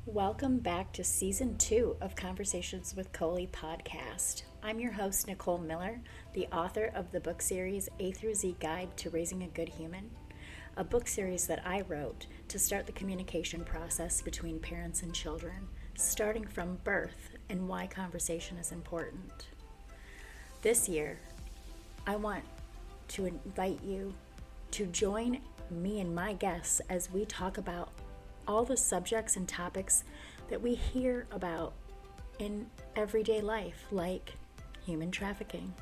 Welcome back to Season 2 of Conversations with Colie podcast. I'm your host, Nicole Miller, the author of the book series A through Z Guide to Raising a Good Human, a book series that I wrote to start the communication process between parents and children, starting from birth and why conversation is important. This year, I want to invite you to join me and my guests as we talk about all the subjects and topics that we hear about in everyday life, like human trafficking,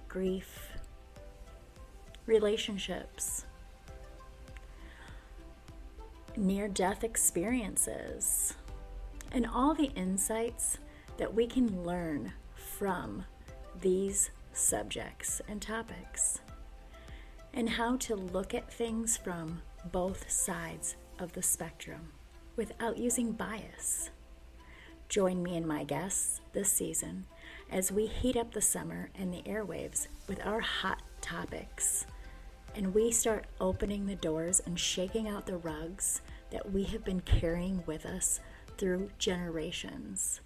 grief, relationships, near-death experiences, and all the insights that we can learn from these subjects and topics, and how to look at things from both sides of the spectrum without using bias. Join me and my guests this season as we heat up the summer and the airwaves with our hot topics, and we start opening the doors and shaking out the rugs that we have been carrying with us through generations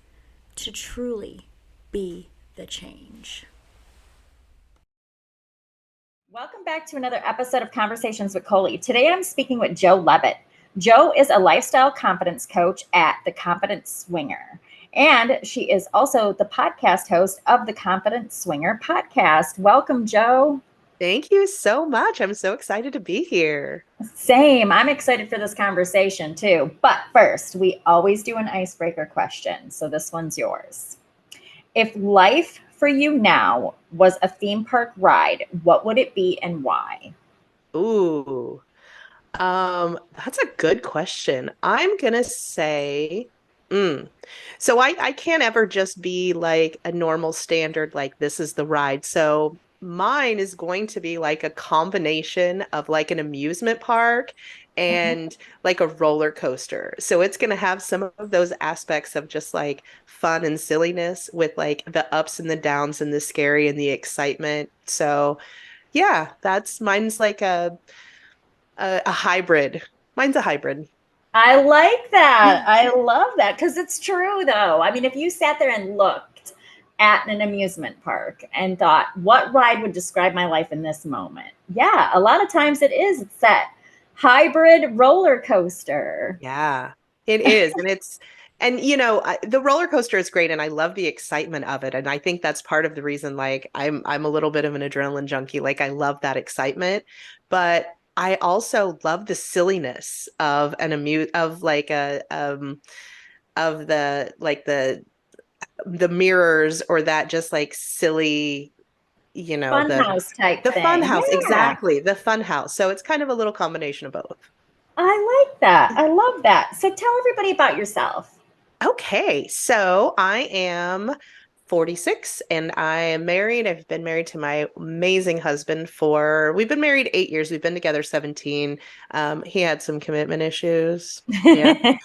to truly be the change. Welcome back to another episode of Conversations with Colie. Today I'm speaking with Jo Leavitt. Jo is a lifestyle confidence coach at The Confidence Swinger, and she is also the podcast host of the Confidence Swinger podcast. Welcome, Jo. Thank you so much. I'm so excited to be here. Same. I'm excited for this conversation too. But first, we always do an icebreaker question. So this one's yours. If life for you now was a theme park ride, what would it be and why? Ooh, that's a good question. I'm gonna say, so I can't ever just be like a normal standard, like this is the ride. So mine is going to be like a combination of like an amusement park and like a roller coaster. So it's going to have some of those aspects of just like fun and silliness with like the ups and the downs and the scary and the excitement. So yeah, that's mine's like a hybrid. Mine's a hybrid. I like that. I love that because it's true, though. I mean, if you sat there and looked at an amusement park and thought, what ride would describe my life in this moment? Yeah, a lot of times it's that hybrid roller coaster. Yeah, it is. And the roller coaster is great and I love the excitement of it. And I think that's part of the reason like I'm a little bit of an adrenaline junkie. Like I love that excitement, but I also love the silliness of of like a of the mirrors or that just like silly, Funhouse type the fun thing. house, Yeah, exactly, the fun house. So it's kind of a little combination of both. I like that. I love that. So tell everybody about yourself. Okay, so I am 46 and I am married. I've been married to my amazing husband we've been married 8 years. We've been together 17. He had some commitment issues. Yeah.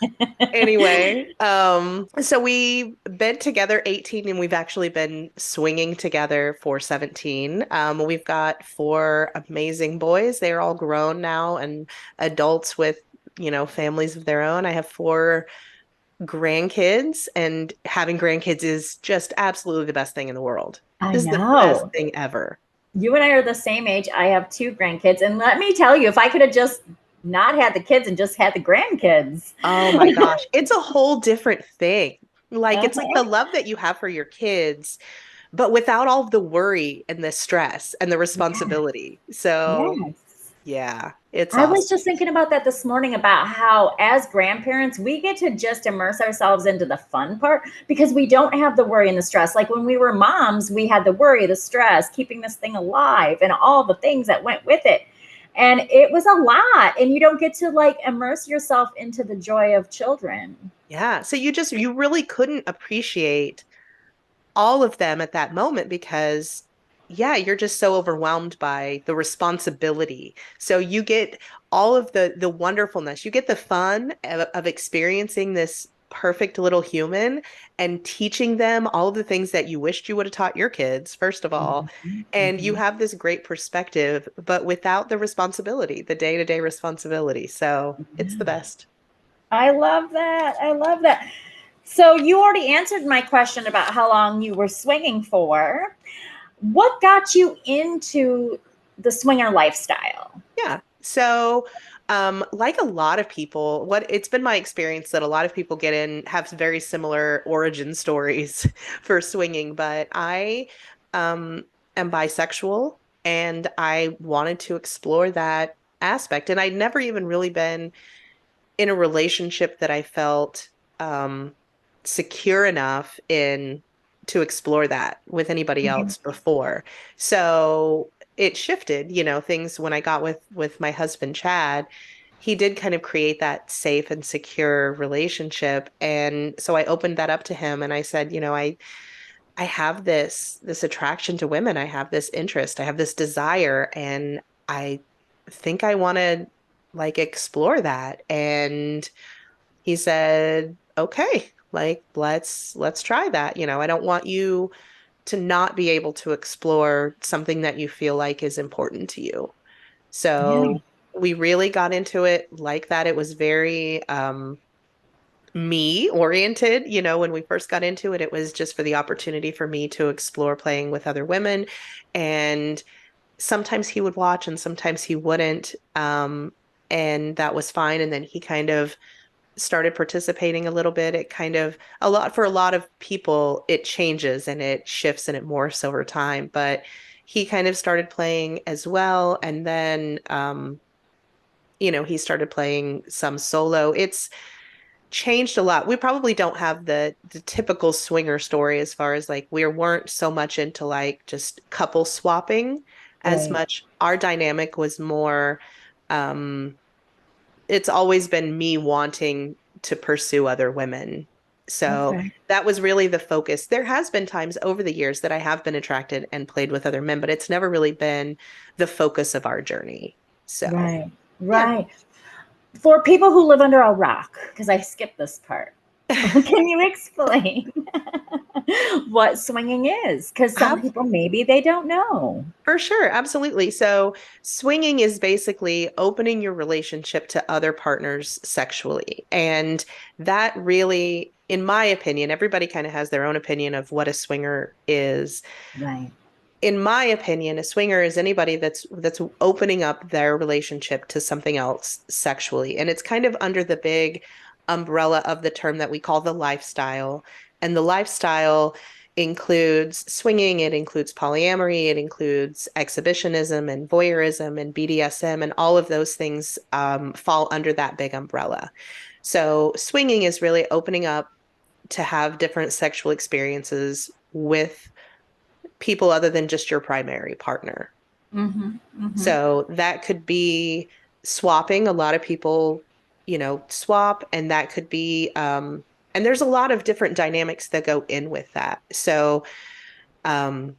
Anyway, so we've been together 18 and we've actually been swinging together for 17. We've got four amazing boys. They're all grown now and adults with, families of their own. I have four grandkids, and having grandkids is just absolutely the best thing in the world. I This is the best know. thing ever. You and I are the same age. I have two grandkids. And let me tell you, if I could have just not had the kids and just had the grandkids. Oh my gosh, it's a whole different thing. Like it's like the Uh-huh. love that you have for your kids, but without all of the worry and the stress and the responsibility. So, Yes. yeah, it's I was awesome. just thinking about that this morning about how, as grandparents, we get to just immerse ourselves into the fun part because we don't have the worry and the stress. Like when we were moms, we had the worry, the stress, keeping this thing alive, and all the things that went with it. And it was a lot. And you don't get to like immerse yourself into the joy of children. Yeah. So you really couldn't appreciate all of them at that moment because yeah, you're just so overwhelmed by the responsibility. So you get all of the wonderfulness. You get the fun of experiencing this perfect little human and teaching them all of the things that you wished you would have taught your kids, first of all. Mhm, And you mhm. have this great perspective, but without the responsibility, the day-to-day responsibility. So it's the best. I love that. I love that. So you already answered my question about how long you were swinging for. What got you into the swinger lifestyle? Yeah. So, like a lot of people, what it's been my experience that a lot of people get in have very similar origin stories for swinging, but I am bisexual and I wanted to explore that aspect. And I'd never even really been in a relationship that I felt um, secure enough in to explore that with anybody Mhm. else before. So it shifted, things when I got with my husband Chad, he did kind of create that safe and secure relationship. And so I opened that up to him and I said, I have this attraction to women. I have this interest. I have this desire and I think I want to like explore that. And he said, "Okay, like let's try that. I don't want you to not be able to explore something that you feel like is important to you." Yeah. So we really got into it like that. It was very me oriented. When we first got into it, it was just for the opportunity for me to explore playing with other women. And sometimes he would watch and sometimes he wouldn't. And that was fine. And then he kind of started participating a little bit. It kind of for a lot of people, it changes and it shifts and it morphs over time. But he kind of started playing as well. And then he started playing some solo. It's changed a lot. We probably don't have the typical swinger story as far as like we weren't so much into like just couple swapping as Right. much. Our dynamic was more um it's always been me wanting to pursue other women. So Okay. that was really the focus. There has been times over the years that I have been attracted and played with other men, but it's never really been the focus of our journey. So, Right. yeah. Right. For people who live under a rock, because I skipped this part, can you explain what swinging is? Because some people maybe they don't know. For sure, absolutely. So, swinging is basically opening your relationship to other partners sexually. And that really, in my opinion, everybody kind of has their own opinion of what a swinger is. Right. In my opinion, a swinger is anybody that's opening up their relationship to something else sexually. And it's kind of under the big umbrella of the term that we call the lifestyle. And the lifestyle includes swinging, it includes polyamory, it includes exhibitionism and voyeurism and BDSM, and all of those things fall under that big umbrella. So swinging is really opening up to have different sexual experiences with people other than just your primary partner. Mm-hmm. Mm-hmm. So that could be swapping. A lot of people, swap, and that could be, and there's a lot of different dynamics that go in with that. So, um,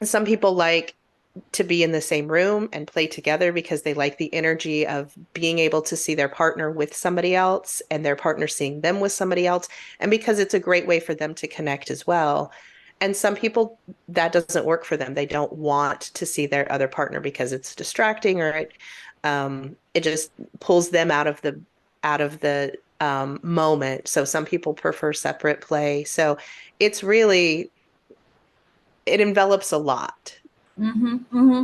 some people like to be in the same room and play together because they like the energy of being able to see their partner with somebody else and their partner seeing them with somebody else. And because it's a great way for them to connect as well. And some people that doesn't work for them. They don't want to see their other partner because it's distracting or it just pulls them out of the moment. So some people prefer separate play. So it's really it envelops a lot. Mm-hmm. Mm-hmm.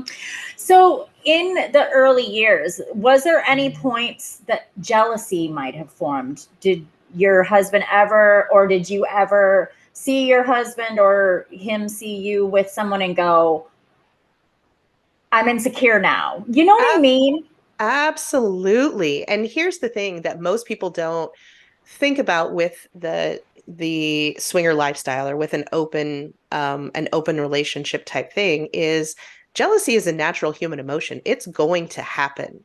So, in the early years, was there any points that jealousy might have formed? Did your husband ever, or did you ever see your husband or him see you with someone and go, I'm insecure now? You know what I mean? Absolutely. And here's the thing that most people don't think about with the swinger lifestyle or with an open relationship type thing is jealousy is a natural human emotion. It's going to happen.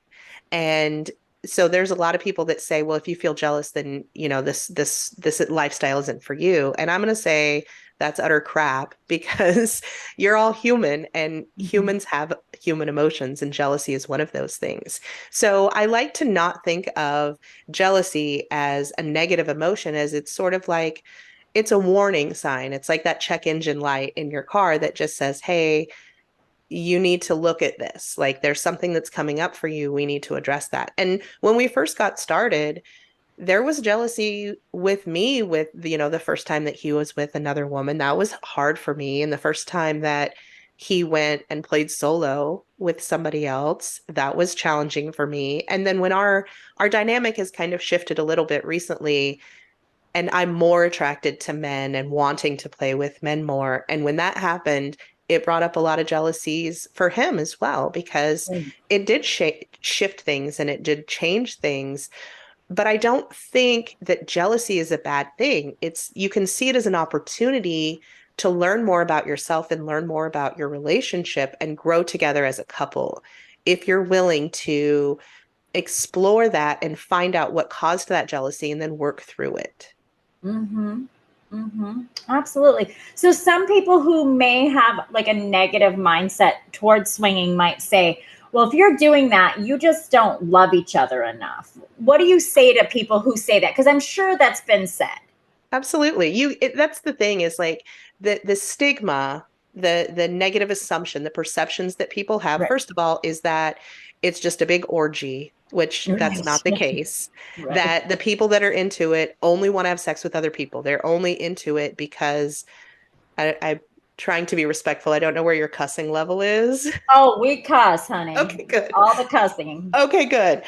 And so there's a lot of people that say, well, if you feel jealous, then this lifestyle isn't for you. And I'm going to say that's utter crap because you're all human and Mhm. humans have human emotions and jealousy is one of those things. So I like to not think of jealousy as a negative emotion as it's sort of like it's a warning sign. It's like that check engine light in your car that just says, hey, you need to look at this. Like there's something that's coming up for you. We need to address that. And when we first got started, there was jealousy with me with the first time that he was with another woman. That was hard for me. And the first time that he went and played solo with somebody else, that was challenging for me. And then when our dynamic has kind of shifted a little bit recently, and I'm more attracted to men and wanting to play with men more. And when that happened, it brought up a lot of jealousies for him as well, because Mm. it did shift things and it did change things. But I don't think that jealousy is a bad thing. You can see it as an opportunity to learn more about yourself and learn more about your relationship and grow together as a couple. If you're willing to explore that and find out what caused that jealousy and then work through it. Mm-hmm. Mm-hmm. Absolutely. So some people who may have like a negative mindset towards swinging might say, well, if you're doing that, you just don't love each other enough. What do you say to people who say that? Because I'm sure that's been said. Absolutely. That's the thing, is like the stigma, the negative assumption, the perceptions that people have, Right. first of all, is that it's just a big orgy, which that's Right. not the case. Right. That the people that are into it only want to have sex with other people. They're only into it because I'm trying to be respectful. I don't know where your cussing level is. Oh, we cuss, honey. Okay, good. All the cussing. Okay, good.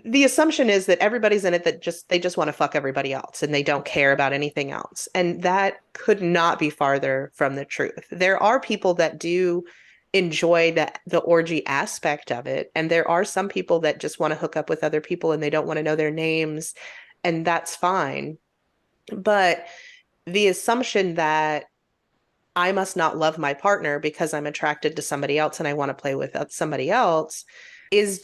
The assumption is that everybody's in it that they just want to fuck everybody else and they don't care about anything else. And that could not be farther from the truth. There are people that do enjoy the orgy aspect of it. And there are some people that just want to hook up with other people and they don't want to know their names, and that's fine. But the assumption that I must not love my partner because I'm attracted to somebody else and I want to play with somebody else is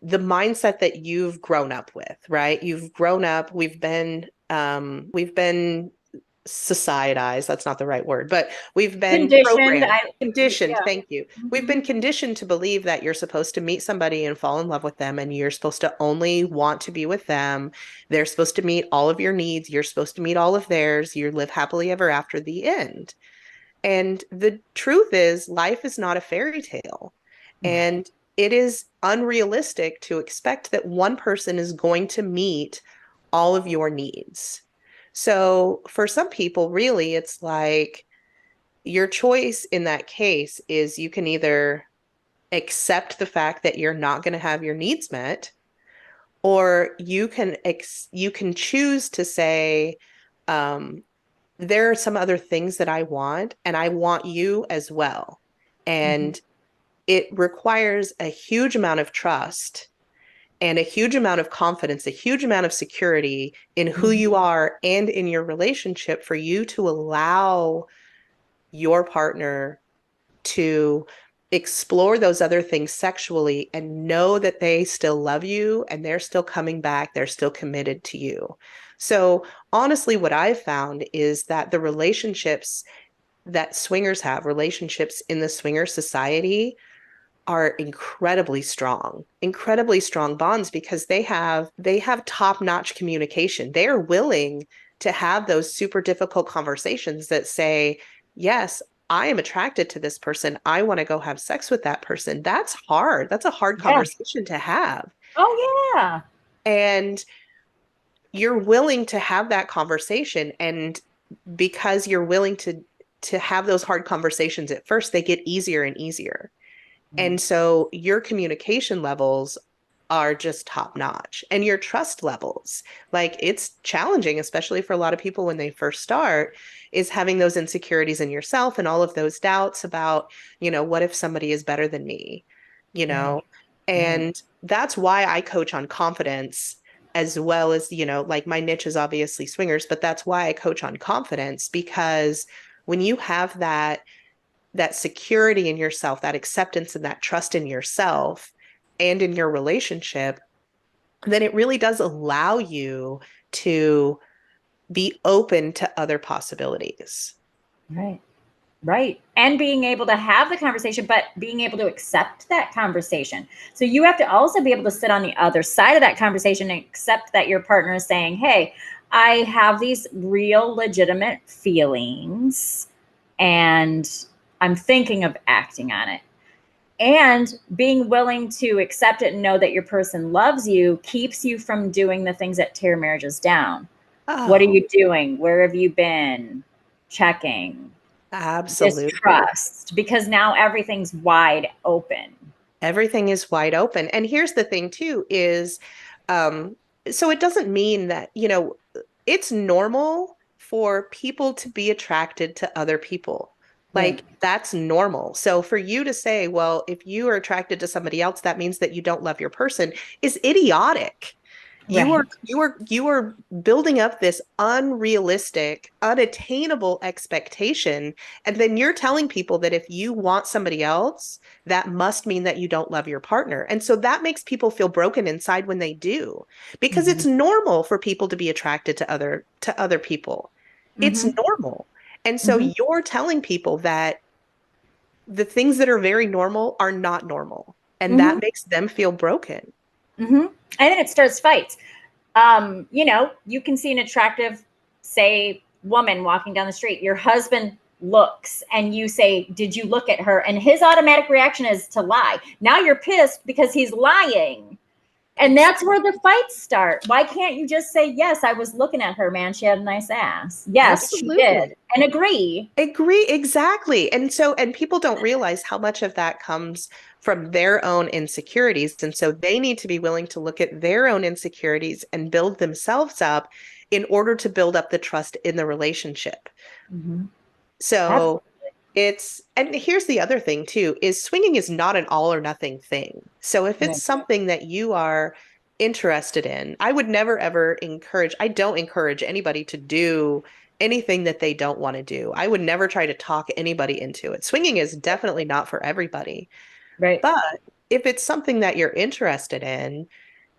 the mindset that you've grown up with, right? You've grown up, we've been societized, that's not the right word, but we've been Conditioned. programmed, conditioned, Yeah. thank you. We've Mhm. been conditioned to believe that you're supposed to meet somebody and fall in love with them, and you're supposed to only want to be with them. They're supposed to meet all of your needs. You're supposed to meet all of theirs. You live happily ever after, the end. And the truth is, life is not a fairy tale. Right. And it is unrealistic to expect that one person is going to meet all of your needs. So for some people, really, it's like your choice in that case is you can either accept the fact that you're not going to have your needs met, or you can choose to say, um, there are some other things that I want, and I want you as well. Mhm. And it requires a huge amount of trust and a huge amount of confidence, a huge amount of security in who Mhm. you are and in your relationship for you to allow your partner to explore those other things sexually and know that they still love you and they're still coming back, they're still committed to you. So, honestly, what I've found is that the relationships that swingers have, relationships in the swinger society, are incredibly strong bonds, because they have top-notch communication. They are willing to have those super difficult conversations that say, yes, I am attracted to this person, I want to go have sex with that person. That's hard. That's a hard Yeah. conversation to have. Oh, yeah. And you're willing to have that conversation, and because you're willing to have those hard conversations at first, they get easier and easier. Right. And so your communication levels are just top notch, and your trust levels. Like, it's challenging, especially for a lot of people when they first start, is having those insecurities in yourself and all of those doubts about, what if somebody is better than me, you know? Right. Right. And that's why I coach on confidence, as well as, like, my niche is obviously swingers, but that's why I coach on confidence, because when you have that security in yourself, that acceptance and that trust in yourself and in your relationship, then it really does allow you to be open to other possibilities. Right. Right. And being able to have the conversation, but being able to accept that conversation. So you have to also be able to sit on the other side of that conversation and accept that your partner is saying, hey, I have these real legitimate feelings and I'm thinking of acting on it. And being willing to accept it and know that your person loves you keeps you from doing the things that tear marriages down. What are Oh, you doing? Where have you been? Checking, absolutely. distrust, because now everything's wide open. Everything is wide open. And here's the thing too is um so it doesn't mean that, it's normal for people to be attracted to other people. Right. Like that's normal. So for you to say, well, if you are attracted to somebody else, that means that you don't love your person is idiotic. You are Right. you are building up this unrealistic, unattainable expectation, and then you're telling people that if you want somebody else, that must mean that you don't love your partner. And so that makes people feel broken inside when they do, because Mm-hmm. it's normal for people to be attracted to other people. It's Mm-hmm. normal. And so Mm-hmm. you're telling people that the things that are very normal are not normal, and Mm-hmm. that makes them feel broken. Mm-hmm. And then it starts fights. You can see an attractive, say, woman walking down the street. Your husband looks and you say, "Did you look at her?" And his automatic reaction is to lie. Now you're pissed because he's lying. And that's where the fights start. Why can't you just say, "Yes, I was looking at her, man. She had a nice ass. Yes, she did." Absolutely. And agree. Agree, exactly. And people don't realize how much of that comes from their own insecurities. And so they need to be willing to look at their own insecurities and build themselves up in order to build up the trust in the relationship. Mm-hmm. So Absolutely. and here's the other thing too, is swinging is not an all or nothing thing. So if it's Right. something that you are interested in, I don't encourage anybody to do anything that they don't want to do. I would never try to talk anybody into it. Swinging is definitely not for everybody. Right. But if it's something that you're interested in,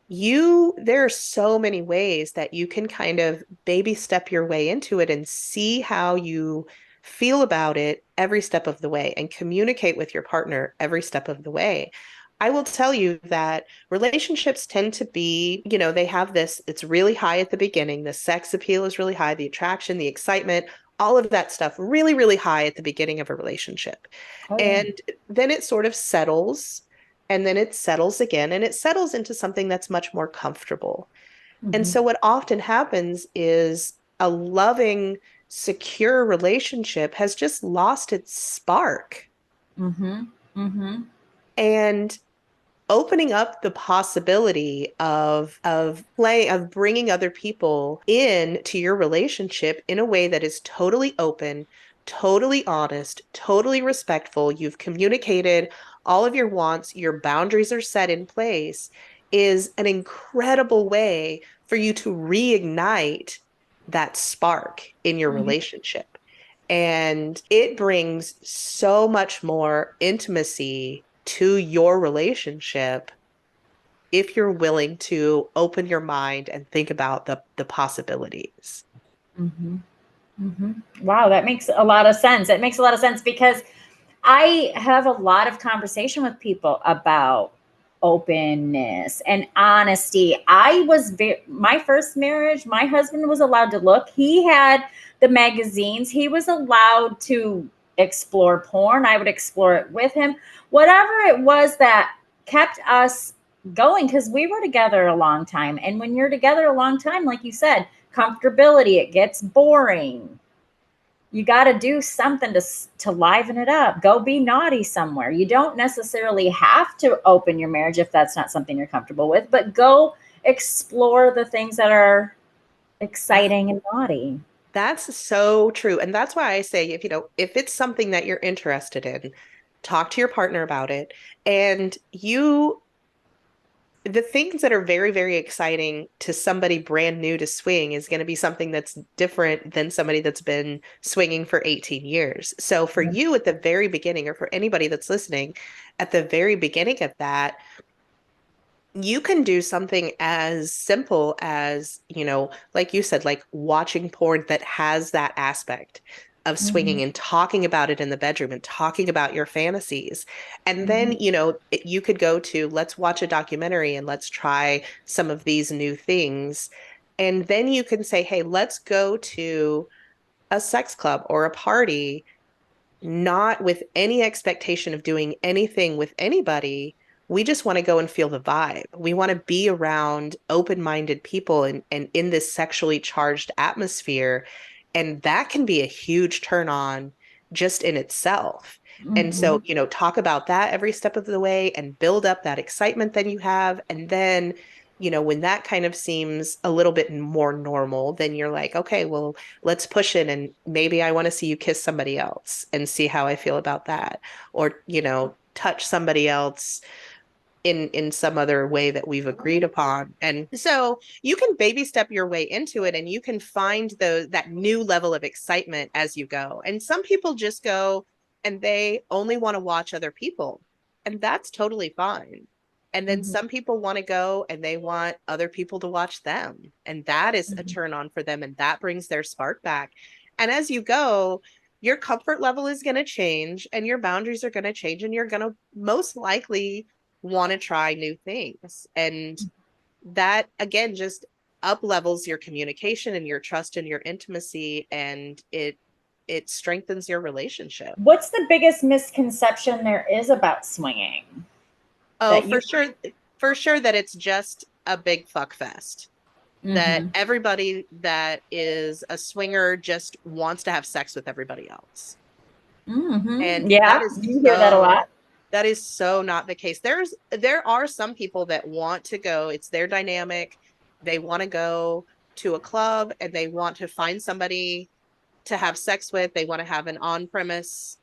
there are so many ways that you can kind of baby step your way into it and see how you feel about it every step of the way and communicate with your partner every step of the way. I will tell you that relationships tend to be, they have this, it's really high at the beginning. The sex appeal is really high, the attraction, the excitement, all of that stuff really, really high at the beginning of a relationship. Oh yeah. And then it sort of settles, and then it settles again, and it settles into something that's much more comfortable. And Mm-hmm. so what often happens is a loving, secure relationship has just lost its spark. Mm-hmm. Mm-hmm. And opening up the possibility of bringing other people in to your relationship in a way that is totally open, totally honest, totally respectful. You've communicated all of your wants, your boundaries are set in place, is an incredible way for you to reignite that spark in your Mm-hmm. relationship. And it brings so much more intimacy to your relationship if you're willing to open your mind and think about the possibilities. Mm-hmm. Mm-hmm. Wow, that makes a lot of sense. It makes a lot of sense because I have a lot of conversation with people about openness and honesty. My first marriage, my husband was allowed to look. He had the magazines. He was allowed to explore porn. I would explore it with him. Whatever it was that kept us going, because we were together a long time. And when you're together a long time, like you said, comfortability, it gets boring. You got to do something to liven it up. Go be naughty somewhere. You don't necessarily have to open your marriage if that's not something you're comfortable with, but go explore the things that are exciting and naughty. That's so true. And that's why I say, if it's something that you're interested in, talk to your partner about it. And the things that are very, very exciting to somebody brand new to swing is going to be something that's different than somebody that's been swinging for 18 years. So for you at the very beginning, or for anybody that's listening, at the very beginning of that, you can do something as simple as, like you said, like watching porn that has that aspect of Mm-hmm. swinging and talking about it in the bedroom and talking about your fantasies. And then, Mm-hmm. you could go to, let's watch a documentary and let's try some of these new things. And then you can say, hey, let's go to a sex club or a party not with any expectation of doing anything with anybody. We just want to go and feel the vibe. We want to be around open-minded people and in this sexually charged atmosphere. And that can be a huge turn on just in itself. And so, Mhm. talk about that every step of the way and build up that excitement that you have. And then, when that kind of seems a little bit more normal, then you're like, okay, well, let's push it. And maybe I want to see you kiss somebody else and see how I feel about that. Or, touch somebody else in some other way that we've agreed upon. And so you can baby step your way into it, and you can find that new level of excitement as you go. And some people just go and they only want to watch other people, and that's totally fine. And then Mhm. some people want to go and they want other people to watch them, and that is a Mhm. turn on for them, and that brings their spark back. And as you go, your comfort level is going to change and your boundaries are going to change, and you're going to most likely want to try new things. And that again just up levels your communication and your trust and your intimacy, and it strengthens your relationship. What's the biggest misconception there is about swinging Oh, that for you? sure. For sure that it's just a big fuck fest. That Mhm. everybody that is a swinger just wants to have sex with everybody else. Mhm. And Yeah, you hear that a lot. that is so not the case. There are some people that want to go, it's their dynamic. They want to go to a club and they want to find somebody to have sex with. They want to have an on-premise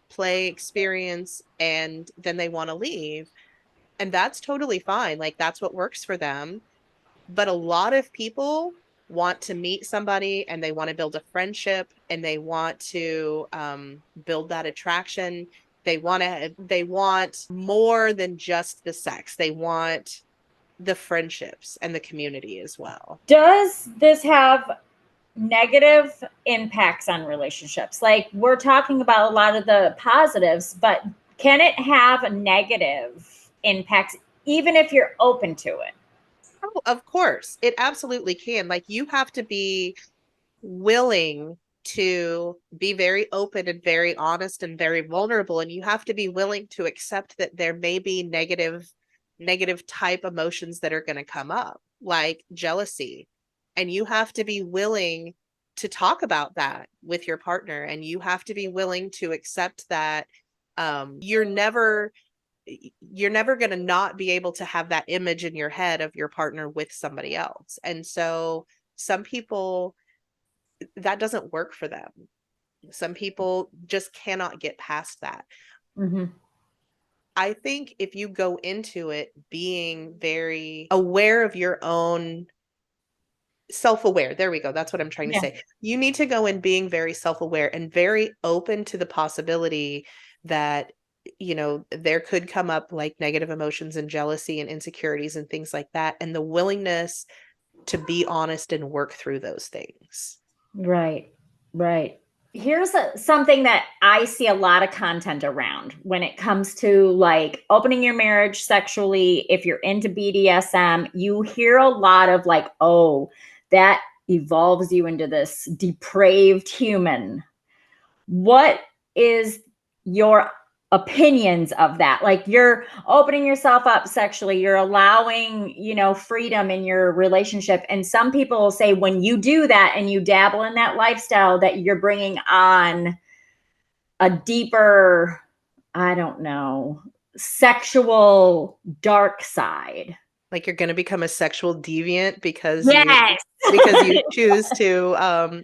play experience, and then they want to leave. And that's totally fine. Like, that's what works for them. But a lot of people want to meet somebody and they want to build a friendship and they want to build that attraction. They want more than just the sex. They want the friendships and the community as well. Does this have negative impacts on relationships? Like, we're talking about a lot of the positives, but can it have negative impacts even if you're open to it? Oh, of course, it absolutely can. Like, you have to be willing to be very open and very honest and very vulnerable, and you have to be willing to accept that there may be negative type emotions that are going to come up, like jealousy. And you have to be willing to talk about that with your partner, and you have to be willing to accept that you're never going to not be able to have that image in your head of your partner with somebody else. And so some people, that doesn't work for them. Some people just cannot get past that. Mm-hmm. I think if you go into it being very aware of your own self-aware, there we go. That's what I'm trying to Yeah. say. You need to go in being very self-aware and very open to the possibility that, there could come up like negative emotions and jealousy and insecurities and things like that. And the willingness to be honest and work through those things. Right. Right. Here's something that I see a lot of content around when it comes to like opening your marriage sexually. If you're into BDSM, you hear a lot of like, oh, that evolves you into this depraved human. What is your opinions of that? Like, you're opening yourself up sexually, you're allowing, freedom in your relationship, and some people will say when you do that and you dabble in that lifestyle that you're bringing on a deeper, I don't know, sexual dark side. Like, you're going to become a sexual deviant Yes. because you choose to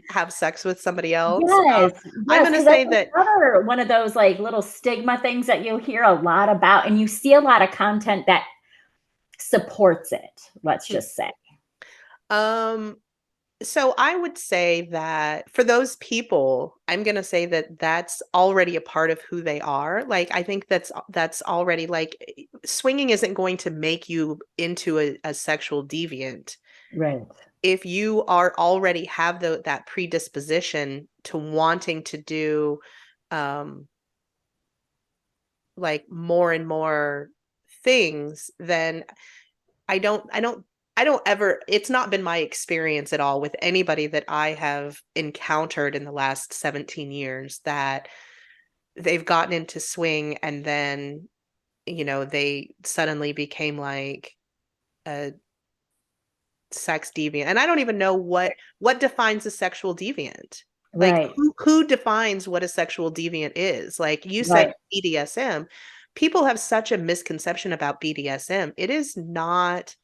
have sex with somebody else. Yes, I'm yes, going to because that's say that another one of those like little stigma things that you'll hear a lot about, and you see a lot of content that supports it. Let's just say. um so I would say that for those people, I'm going to say that that's already a part of who they are. Like, I think that's already like, swinging isn't going to make you into a sexual deviant. Right. If you are already have that predisposition to wanting to do um like more and more things, then I don't ever, it's not been my experience at all with anybody that I have encountered in the last 17 years that they've gotten into swing and then, they suddenly became like a sex deviant. And I don't even know what defines a sexual deviant. Like Right. who defines what a sexual deviant is? Like you said Right. BDSM. People have such a misconception about BDSM. It is not,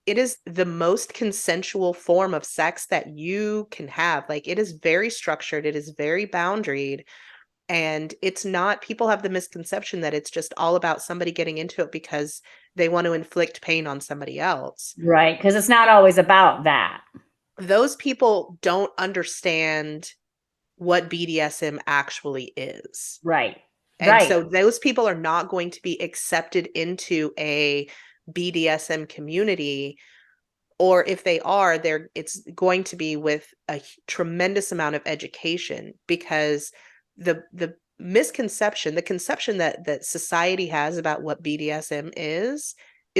it is the most consensual form of sex that you can have. Like it is very structured, it is very boundaried. And it's not, people have the misconception that it's just all about somebody getting into it because they want to inflict pain on somebody else. Right. Because it's not always about that. Those people don't understand what BDSM actually is. Right. And Right. so those people are not going to be accepted into a BDSM community, or if they are, it's going to be with a tremendous amount of education, because the misconception, the conception that society has about what BDSM is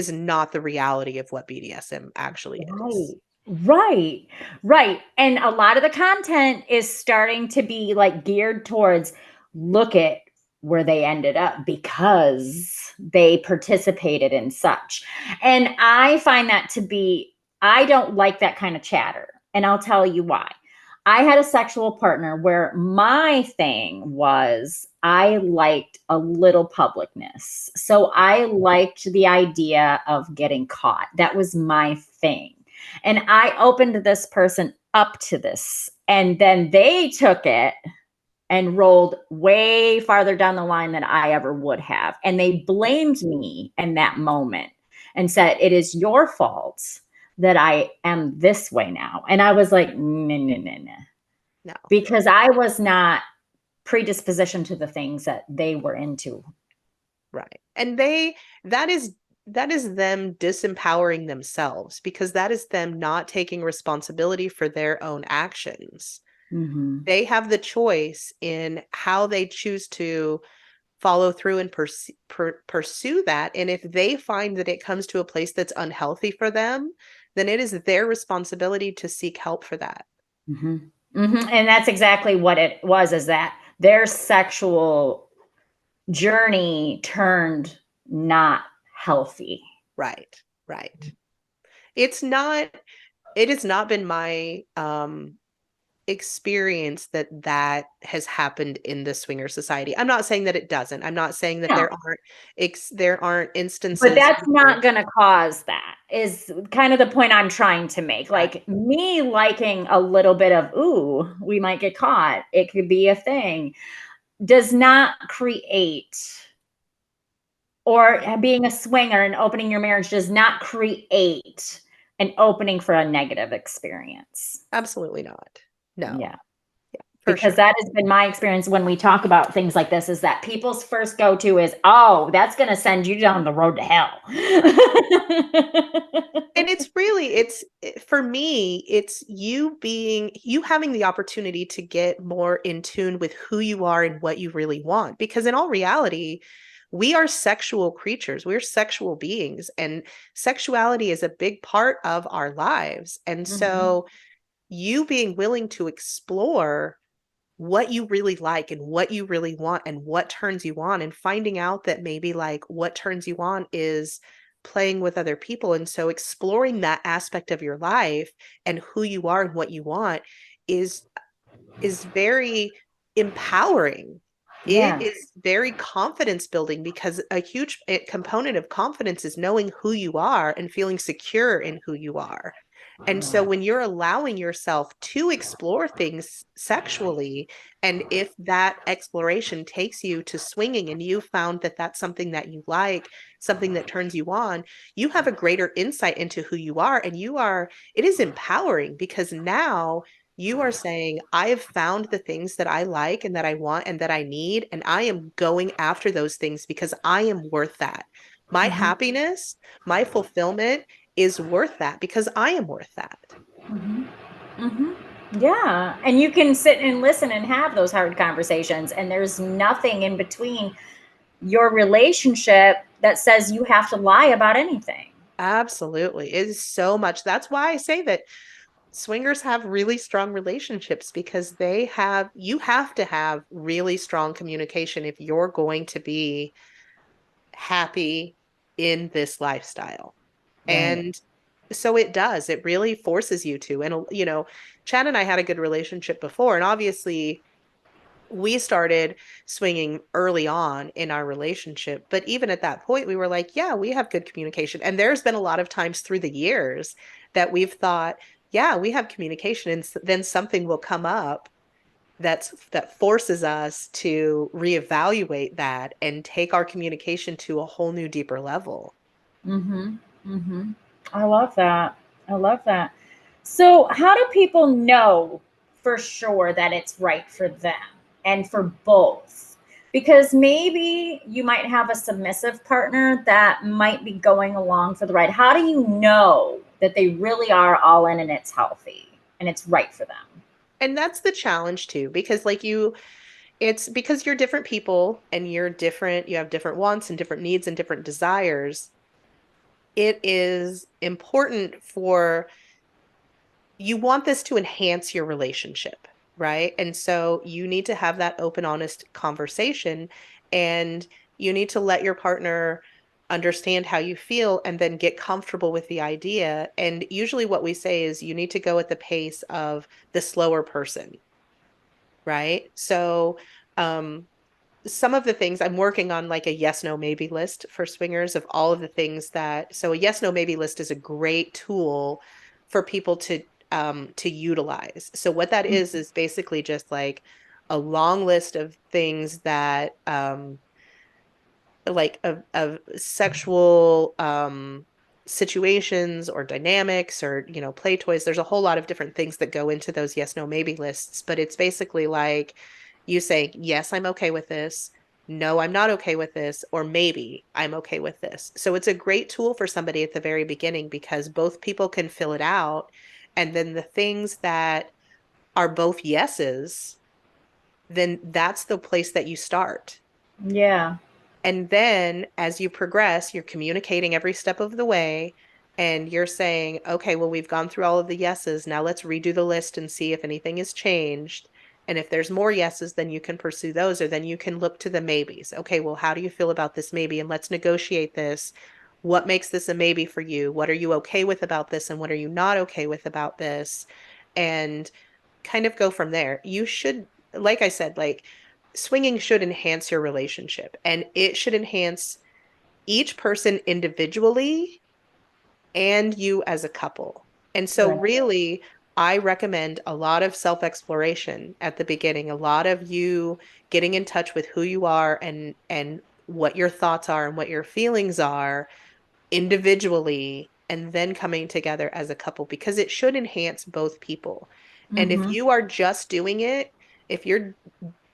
not the reality of what BDSM actually Right. is. Right. Right. And a lot of the content is starting to be like geared towards look at where they ended up because they participated in such. And I find that to be, I don't like that kind of chatter. And I'll tell you why. I had a sexual partner where my thing was I liked a little publicness. So I liked the idea of getting caught. That was my thing. And I opened this person up to this. And then they took it and rolled way farther down the line than I ever would have. And they blamed me in that moment and said, it is your fault that I am this way now. And I was like, no, no, no, no. No. Because I was not predispositioned to the things that they were into. Right. And that is that is them disempowering themselves, because that is them not taking responsibility for their own actions. Mm-hmm. They have the choice in how they choose to follow through and pursue that. And if they find that it comes to a place that's unhealthy for them, then it is their responsibility to seek help for that. Mm-hmm. Mm-hmm. And that's exactly what it was, is that their sexual journey turned not healthy. Right. Right. It's not, it has not been my experience that has happened in the swinger society. I'm not saying that it doesn't. I'm not saying that No. there aren't But instances that's where, not going to cause that, is kind of the point I'm trying to make. right, Like me liking a little bit of, ooh, we might get caught, it could be a thing, does not create, or being a swinger and opening your marriage does not create an opening for a negative experience. absolutely not. No. Yeah. Yeah, for Because sure. that has been my experience when we talk about things like this, is that people's first go-to is, oh, that's going to send you down the road to hell. And it's really, for me, it's you having the opportunity to get more in tune with who you are and what you really want. Because in all reality, we are sexual creatures, we're sexual beings, and sexuality is a big part of our lives. And Mhm. so you being willing to explore what you really like and what you really want and what turns you on, and finding out that maybe like what turns you on is playing with other people. And so exploring that aspect of your life and who you are and what you want is very empowering. It Yeah. is very confidence building, because a huge component of confidence is knowing who you are and feeling secure in who you are. And so when you're allowing yourself to explore things sexually, and if that exploration takes you to swinging and you found that that's something that you like, something that turns you on, you have a greater insight into who you are. And it is empowering, because now you are saying, I have found the things that I like and that I want and that I need, and I am going after those things because I am worth that. My Mhm. happiness, my fulfillment is worth that because I am worth that. Mhm. Mhm. Yeah, and you can sit and listen and have those hard conversations, and there's nothing in between your relationship that says you have to lie about anything. Absolutely. It is so much. That's why I say that swingers have really strong relationships because you have to have really strong communication if you're going to be happy in this lifestyle. Right. And so it really forces you to. And, Chad and I had a good relationship before. And obviously, we started swinging early on in our relationship. But even at that point, we were like, yeah, we have good communication. And there's been a lot of times through the years that we've thought, yeah, we have communication. And then something will come up that forces us to reevaluate that and take our communication to a whole new deeper level. Mm-hmm. Mm-hmm. I love that. I love that. So, how do people know for sure that it's right for them and for both? Because maybe you might have a submissive partner that might be going along for the ride. How do you know that they really are all in and it's healthy and it's right for them? And that's the challenge too, because it's because you're different people and you're different, you have different wants and different needs and different desires. It is important you want this to enhance your relationship, right? And so you need to have that open, honest conversation, and you need to let your partner understand how you feel and then get comfortable with the idea. And usually what we say is you need to go at the pace of the slower person, right? So, um, some of the things I'm working on, like a yes, no, maybe list for swingers of all of the things so a yes, no, maybe list is a great tool for people to utilize. So what that is basically just like a long list of things that like of sexual situations or dynamics or play toys. There's a whole lot of different things that go into those yes no maybe lists, but it's basically like you say yes, I'm okay with this, no, I'm not okay with this, or maybe I'm okay with this. So it's a great tool for somebody at the very beginning because both people can fill it out, and then the things that are both yeses, then that's the place that you start. Yeah. And then as you progress, you're communicating every step of the way, and you're saying, okay, well, we've gone through all of the yeses. Now let's redo the list and see if anything has changed. And if there's more yeses, then you can pursue those, or then you can look to the maybes. Okay, well, how do you feel about this maybe? And let's negotiate this. What makes this a maybe for you? What are you okay with about this? And what are you not okay with about this? And kind of go from there. You should, like I said, like swinging should enhance your relationship, and it should enhance each person individually and you as a couple. And so Right. really, I recommend a lot of self-exploration at the beginning, a lot of you getting in touch with who you are and what your thoughts are and what your feelings are individually, and then coming together as a couple, because it should enhance both people. And if Mm-hmm. you are just doing it, if you're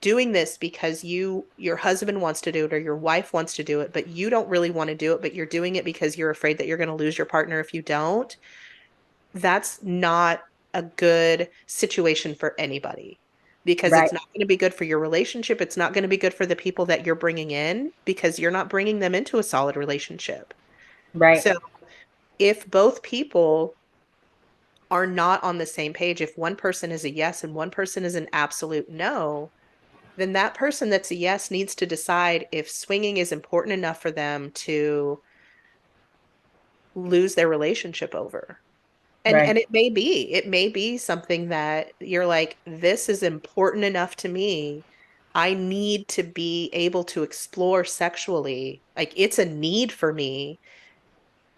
doing this because your husband wants to do it or your wife wants to do it, but you don't really want to do it, but you're doing it because you're afraid that you're going to lose your partner if you don't, that's not a good situation for anybody, because Right. it's not going to be good for your relationship. It's not going to be good for the people that you're bringing in, because you're not bringing them into a solid relationship. Right. So if both people are not on the same page, if one person is a yes and one person is an absolute no, then that person that's a yes needs to decide if swinging is important enough for them to lose their relationship over. And Right. it may be something that you're like, this is important enough to me. I need to be able to explore sexually. Like, it's a need for me,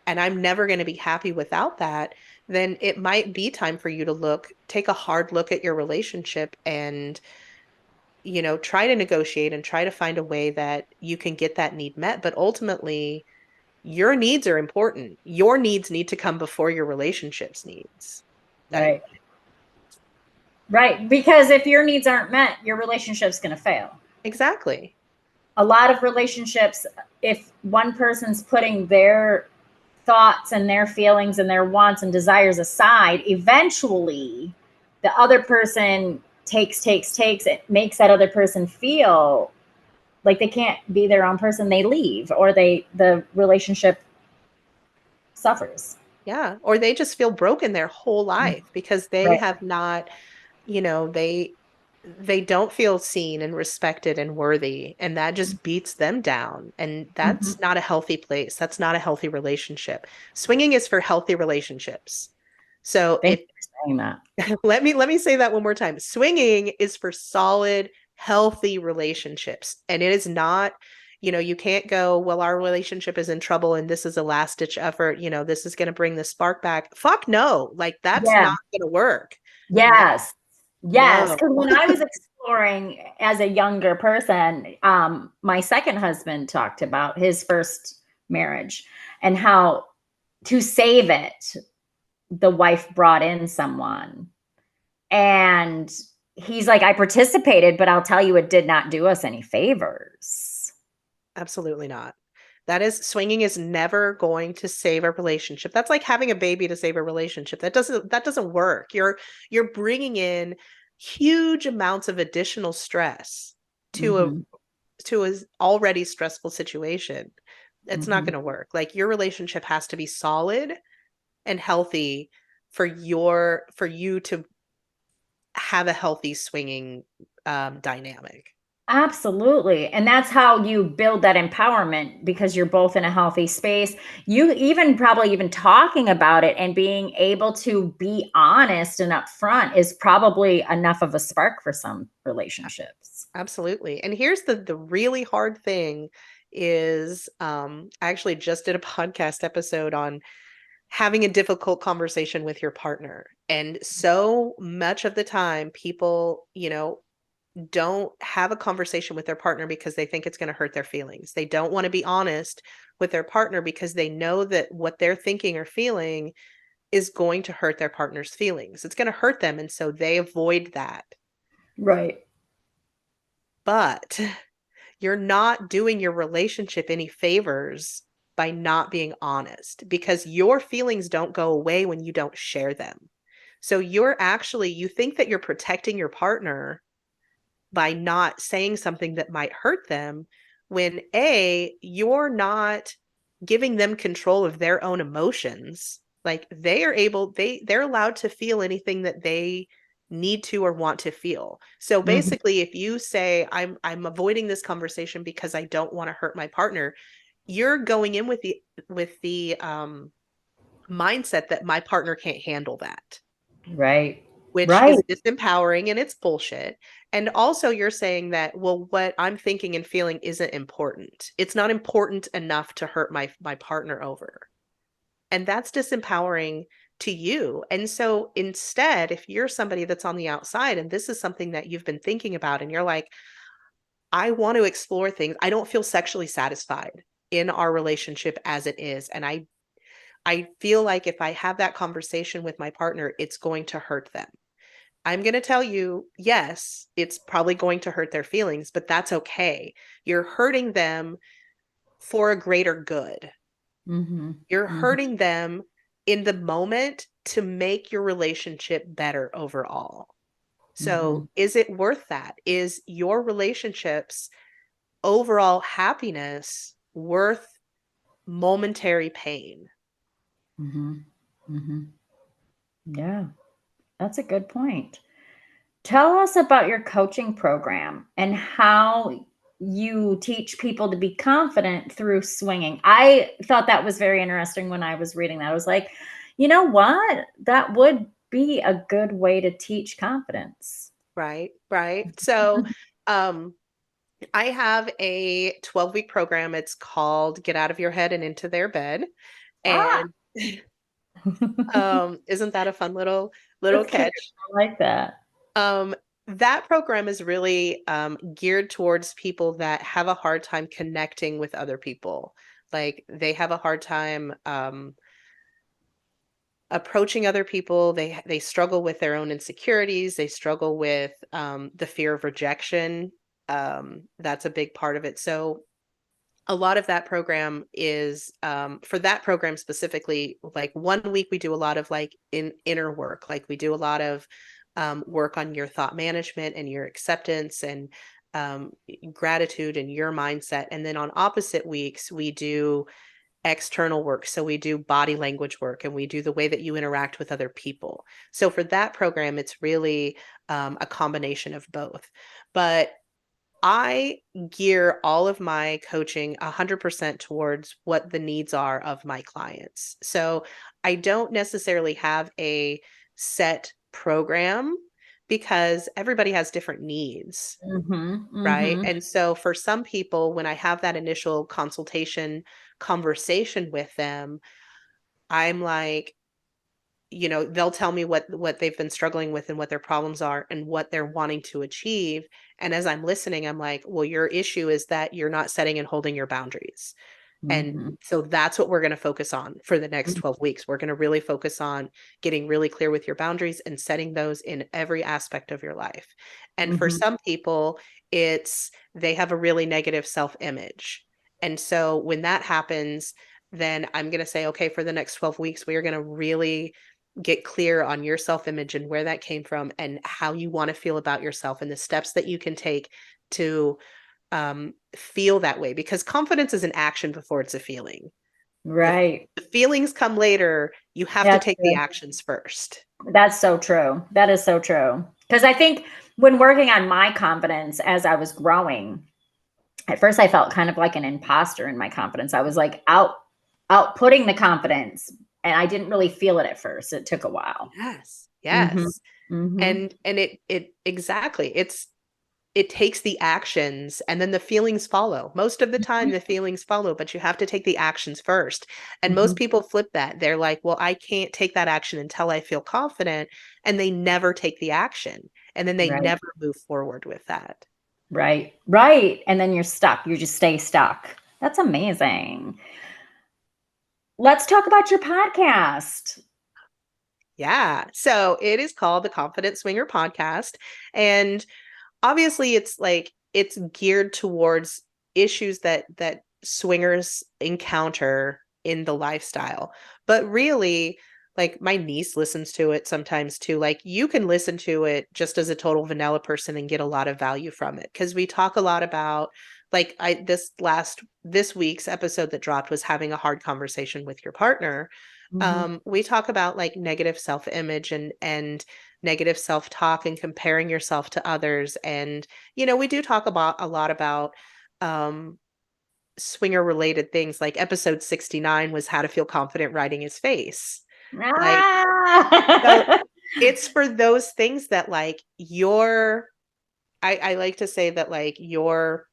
and I'm never going to be happy without that. Then it might be time for you to take a hard look at your relationship and try to negotiate and try to find a way that you can get that need met. But ultimately, your needs are important. Your needs need to come before your relationship's needs. Right. Right. Because if your needs aren't met, your relationship's going to fail. Exactly. A lot of relationships, if one person's putting their thoughts and their feelings and their wants and desires aside, eventually the other person takes. It makes that other person feel like they can't be their own person. They leave, or the relationship suffers. Yeah. Or they just feel broken their whole life because they Right. have not, you know, they don't feel seen and respected and worthy, and that just beats them down. And Mhm. that's not a healthy place. That's not a healthy relationship. Swinging is for healthy relationships. So Thank if you for saying that. let me say that one more time. Swinging is for solid, healthy relationships. And it is not, you know, you can't go, well, our relationship is in trouble and this is a last ditch effort. You know, this is going to bring the spark back. Fuck no. Like that's Yeah. not going to work. No, Yes. Yes. no. Because when I was exploring as a younger person, my second husband talked about his first marriage and how to save it, the wife brought in someone. And he's like, I participated, but I'll tell you, it did not do us any favors. Absolutely not. That is swinging is never going to save a relationship. That's like having a baby to save a relationship. That doesn't work. You're bringing in huge amounts of additional stress to a Mm-hmm. to a already stressful situation. It's not Mm-hmm. going to work. Like your relationship has to be solid and healthy for you to have a healthy swinging dynamic. Absolutely. And that's how you build that empowerment because you're both in a healthy space. You even probably even talking about it and being able to be honest and upfront is probably enough of a spark for some relationships. Absolutely. And here's the really hard thing is I actually just did a podcast episode on having a difficult conversation with your partner. And so much of the time people, you know, don't have a conversation with their partner because they think it's going to hurt their feelings. They don't want to be honest with their partner because they know that what they're thinking or feeling is going to hurt their partner's feelings. It's going to hurt them. And so they avoid that. Right. But you're not doing your relationship any favors by not being honest because your feelings don't go away when you don't share them. So you think that you're protecting your partner by not saying something that might hurt them when you're not giving them control of their own emotions. Like they're allowed to feel anything that they need to or want to feel. So Mhm. basically if you say I'm avoiding this conversation because I don't want to hurt my partner, you're going in with the mindset that my partner can't handle that, Right. which Right. is disempowering and it's bullshit. And also you're saying that, well, what I'm thinking and feeling isn't important. It's not important enough to hurt my partner over. And that's disempowering to you. And so instead, if you're somebody that's on the outside and this is something that you've been thinking about and you're like, I want to explore things. I don't feel sexually satisfied in our relationship as it is. And I feel like if I have that conversation with my partner, it's going to hurt them. I'm going to tell you, yes, it's probably going to hurt their feelings, but that's okay. You're hurting them for a greater good. Mm-hmm. You're Mm-hmm. hurting them in the moment to make your relationship better overall. Mm-hmm. So, is it worth that? Is your relationship's overall happiness worth momentary pain? Mm-hmm. Mm-hmm. Yeah, that's a good point. Tell us about your coaching program and how you teach people to be confident through swinging. I thought that was very interesting when I was reading that. I was like, you know what? That would be a good way to teach confidence. Right, right. So, um, I have a 12-week program. It's called Get Out of Your Head and Into Their Bed. Ah, And isn't that a fun little that's cute. catch? I like that. Um, that program is really geared towards people that have a hard time connecting with other people. Like they have a hard time approaching other people. They struggle with their own insecurities. They struggle with the fear of rejection. That's a big part of it. So a lot of that program is for that program specifically, like 1 week we do a lot of like inner work. Like we do a lot of work on your thought management and your acceptance and gratitude and your mindset. And then on opposite weeks we do external work. So we do body language work and we do the way that you interact with other people. So for that program, it's really a combination of both. But I gear all of my coaching 100% towards what the needs are of my clients. So I don't necessarily have a set program because everybody has different needs, right? And so for some people, when I have that initial consultation conversation with them, I'm like, they'll tell me what they've been struggling with and what their problems are and what they're wanting to achieve. And as I'm listening, I'm like, well, your issue is that you're not setting and holding your boundaries. And so that's what we're going to focus on for the next 12 weeks. We're going to really focus on getting really clear with your boundaries and setting those in every aspect of your life. And for some people, they have a really negative self-image. And so when that happens, then I'm going to say, okay, for the next 12 weeks, we are going to really get clear on your self-image and where that came from and how you want to feel about yourself and the steps that you can take to feel that way, because confidence is an action before it's a feeling. Right. The feelings come later. You have to take the actions first. That's so true. That is so true. Because I think when working on my confidence as I was growing, at first I felt kind of like an imposter in my confidence. I was like outputting the confidence, and I didn't really feel it at first. It took a while. Yes. And it exactly. It takes the actions and then the feelings follow. Most of the time the feelings follow, but you have to take the actions first. And most people flip that. They're like, well, I can't take that action until I feel confident. And they never take the action. And then they never move forward with that. Right. Right. And then you're stuck. You just stay stuck. That's amazing. Let's talk about your podcast. Yeah. So it is called the Confident Swinger Podcast. And obviously it's geared towards issues that swingers encounter in the lifestyle. But really, like, my niece listens to it sometimes too. Like, you can listen to it just as a total vanilla person and get a lot of value from it, because we talk a lot about, like, this week's episode that dropped was having a hard conversation with your partner. We talk about like negative self-image and negative self-talk and comparing yourself to others. And, we do talk about a lot about swinger related things. Like episode 69 was how to feel confident riding his face. Like, so it's for those things that like I like to say that like your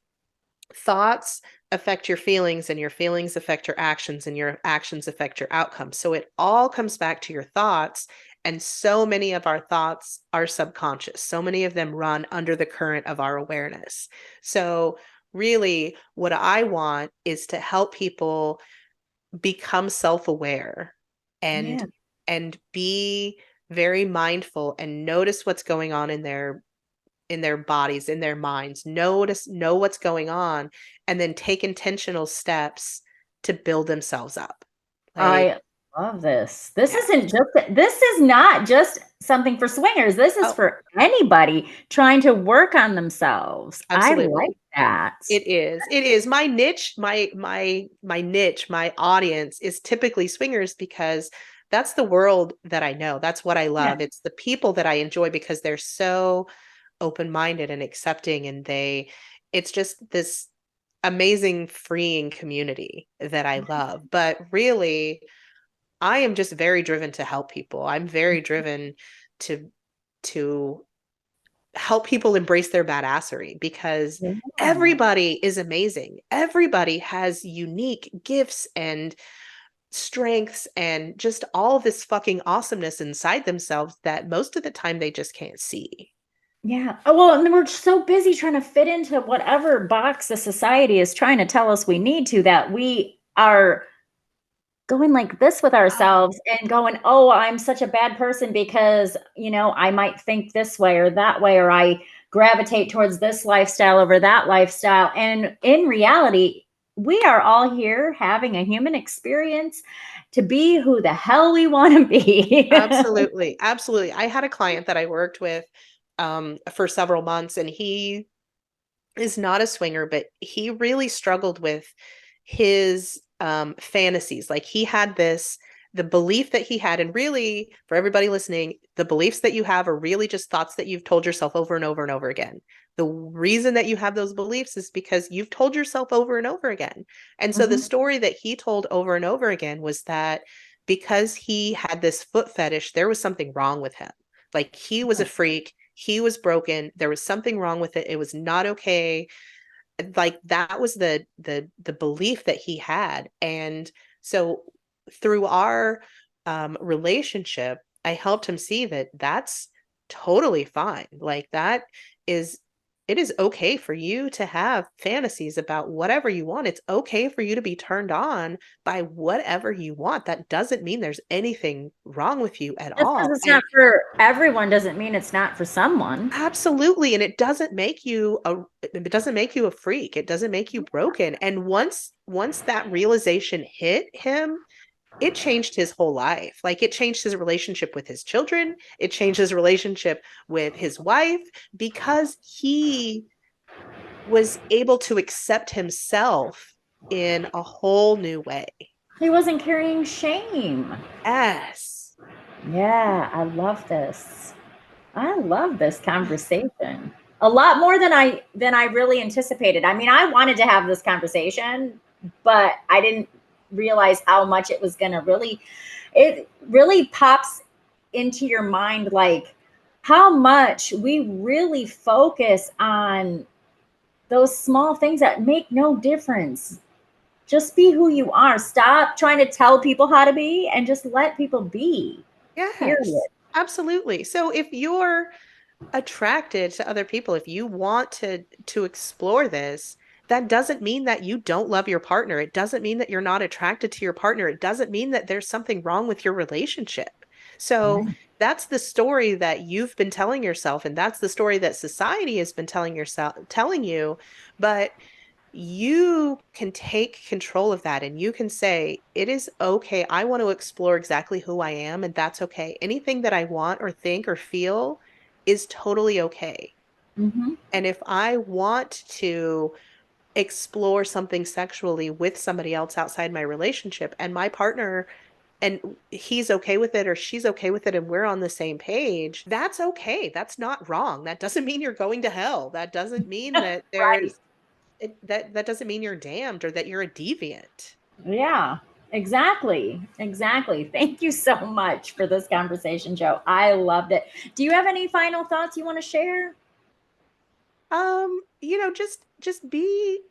thoughts affect your feelings and your feelings affect your actions and your actions affect your outcomes. So it all comes back to your thoughts. And so many of our thoughts are subconscious. So many of them run under the current of our awareness. So really what I want is to help people become self-aware and be very mindful and notice what's going on in their bodies, in their minds, know what's going on, and then take intentional steps to build themselves up. I love this. This is not just something for swingers. This is for anybody trying to work on themselves. Absolutely. I like that. It is my niche, my niche, my audience is typically swingers, because that's the world that I know. That's what I love. It's the people that I enjoy because they're so open-minded and accepting, and it's just this amazing freeing community that I love. But really, I am just very driven to help people. I'm very driven to help people embrace their badassery, because everybody is amazing. Everybody has unique gifts and strengths and just all this fucking awesomeness inside themselves that most of the time they just can't see. Yeah. Oh, well, and we're so busy trying to fit into whatever box the society is trying to tell us we need to, that we are going like this with ourselves and going, oh, I'm such a bad person because, I might think this way, or I gravitate towards this lifestyle over that lifestyle. And in reality, we are all here having a human experience to be who the hell we want to be. Absolutely. Absolutely. I had a client that I worked with for several months, and he is not a swinger, but he really struggled with his fantasies. Like he had the belief that he had, and really for everybody listening, the beliefs that you have are really just thoughts that you've told yourself over and over and over again. The reason that you have those beliefs is because you've told yourself over and over again. And so the Mhm. story that he told over and over again was that because he had this foot fetish, there was something wrong with him. Like he was a freak, he was broken, there was something wrong with it. It was not okay. Like that was the belief that he had. And so through our relationship, I helped him see that that's totally fine. Like that is, it is okay for you to have fantasies about whatever you want. It's okay for you to be turned on by whatever you want. That doesn't mean there's anything wrong with you at Just because all. it's And not for everyone doesn't mean it's not for someone. absolutely. And it doesn't make you a freak. It doesn't make you broken. And once that realization hit him, it changed his whole life. Like it changed his relationship with his children. It changed his relationship with his wife because he was able to accept himself in a whole new way. He wasn't carrying shame. Yes. Yeah, I love this. I love this conversation. A lot more than I really anticipated. I mean, I wanted to have this conversation, but I didn't realize how much it was going to really it really pops into your mind like how much we really focus on those small things that make no difference. Just be who you are. Stop trying to tell people how to be and just let people be. Period. Yes. Absolutely. So if you're attracted to other people, if you want to explore this, that doesn't mean that you don't love your partner. It doesn't mean that you're not attracted to your partner. It doesn't mean that there's something wrong with your relationship. So Right. that's the story that you've been telling yourself, and that's the story that society has been telling you. But you can take control of that and you can say, it is okay. I want to explore exactly who I am, and that's okay. Anything that I want or think or feel is totally okay. Mm-hmm. And if I want to explore something sexually with somebody else outside my relationship and my partner and he's okay with it or she's okay with it and we're on the same page, that's okay. That's not wrong. That doesn't mean you're going to hell. That doesn't mean that Right. that doesn't mean you're damned or that you're a deviant. Yeah, exactly. Exactly. Thank you so much for this conversation, Joe. I loved it. Do you have any final thoughts you want to share? Just be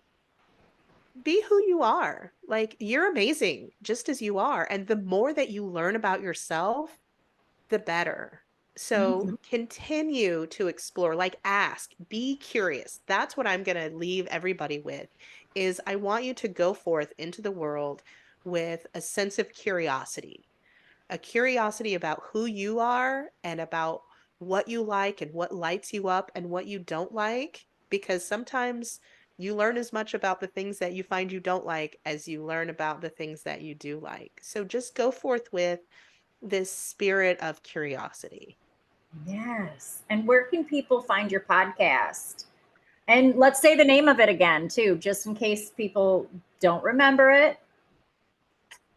who you are. Like you're amazing just as you are. And the more that you learn about yourself, the better. So Mhm. continue to explore, like ask, be curious. That's what I'm going to leave everybody with is I want you to go forth into the world with a sense of curiosity, a curiosity about who you are and about what you like and what lights you up and what you don't like. Because sometimes you learn as much about the things that you find you don't like as you learn about the things that you do like. So just go forth with this spirit of curiosity. Yes. And where can people find your podcast? And let's say the name of it again, too, just in case people don't remember it.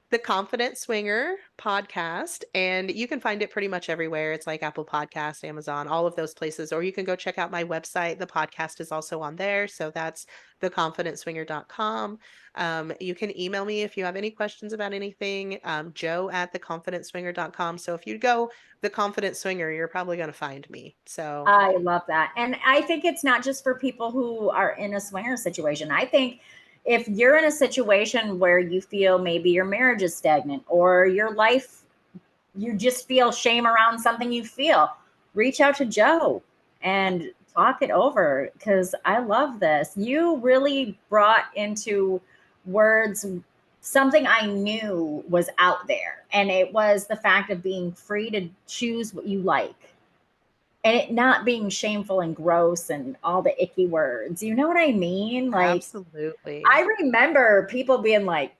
The Confident Swinger podcast, and you can find it pretty much everywhere. It's like Apple Podcast, Amazon, all of those places, or you can go check out my website. The podcast is also on there. So that's theconfidentswinger.com. You can email me if you have any questions about anything, joe at theconfidentswinger.com. So if you go The Confident Swinger, you're probably going to find me. So I love that. And I think it's not just for people who are in a swinger situation. I think if you're in a situation where you feel maybe your marriage is stagnant or your life, you just feel shame around something you feel, reach out to Joe and talk it over because I love this. You really brought into words something I knew was out there, and it was the fact of being free to choose what you like and it not being shameful and gross and all the icky words. You know what I mean? Like, absolutely. I remember people being like,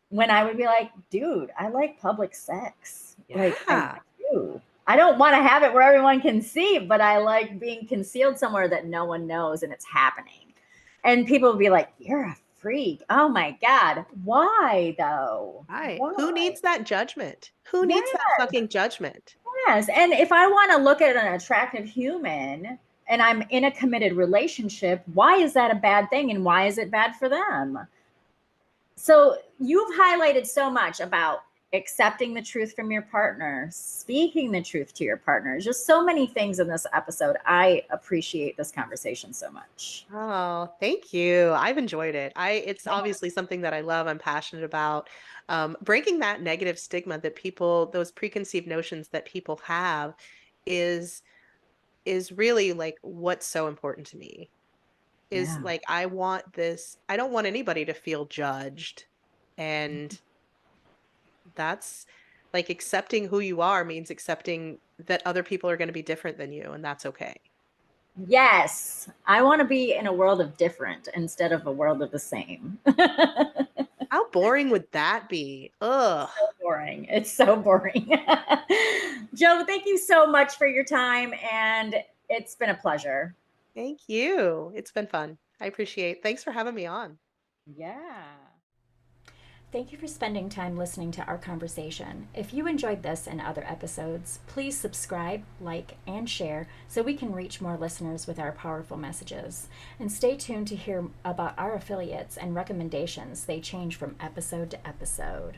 when I would be like, dude, I like public sex. Like, I Yeah. do. I don't want to have it where everyone can see, but I like being concealed somewhere that no one knows and it's happening. And people would be like, you're a freak. Oh my God. Why though? Right. Who Why? needs that judgment? Who Yeah. needs that fucking judgment? Yes. And if I want to look at an attractive human and I'm in a committed relationship, why is that a bad thing? And why is it bad for them? So you've highlighted so much about accepting the truth from your partner, speaking the truth to your partner, just so many things in this episode. I appreciate this conversation so much. Oh, thank you. I've enjoyed it. It's obviously something that I love. I'm passionate about. Breaking that negative stigma that people, those preconceived notions that people have is is really like what's so important to me. Is Yeah. like I want this, I don't want anybody to feel judged. And that's like accepting who you are means accepting that other people are going to be different than you, and that's okay. Yes. I want to be in a world of different instead of a world of the same. How boring would that be? Ugh. Boring. It's so boring. Joe, thank you so much for your time. And it's been a pleasure. Thank you. It's been fun. I appreciate. Thanks for having me on. Yeah. Thank you for spending time listening to our conversation. If you enjoyed this and other episodes, please subscribe, like, and share so we can reach more listeners with our powerful messages. And stay tuned to hear about our affiliates and recommendations. They change from episode to episode.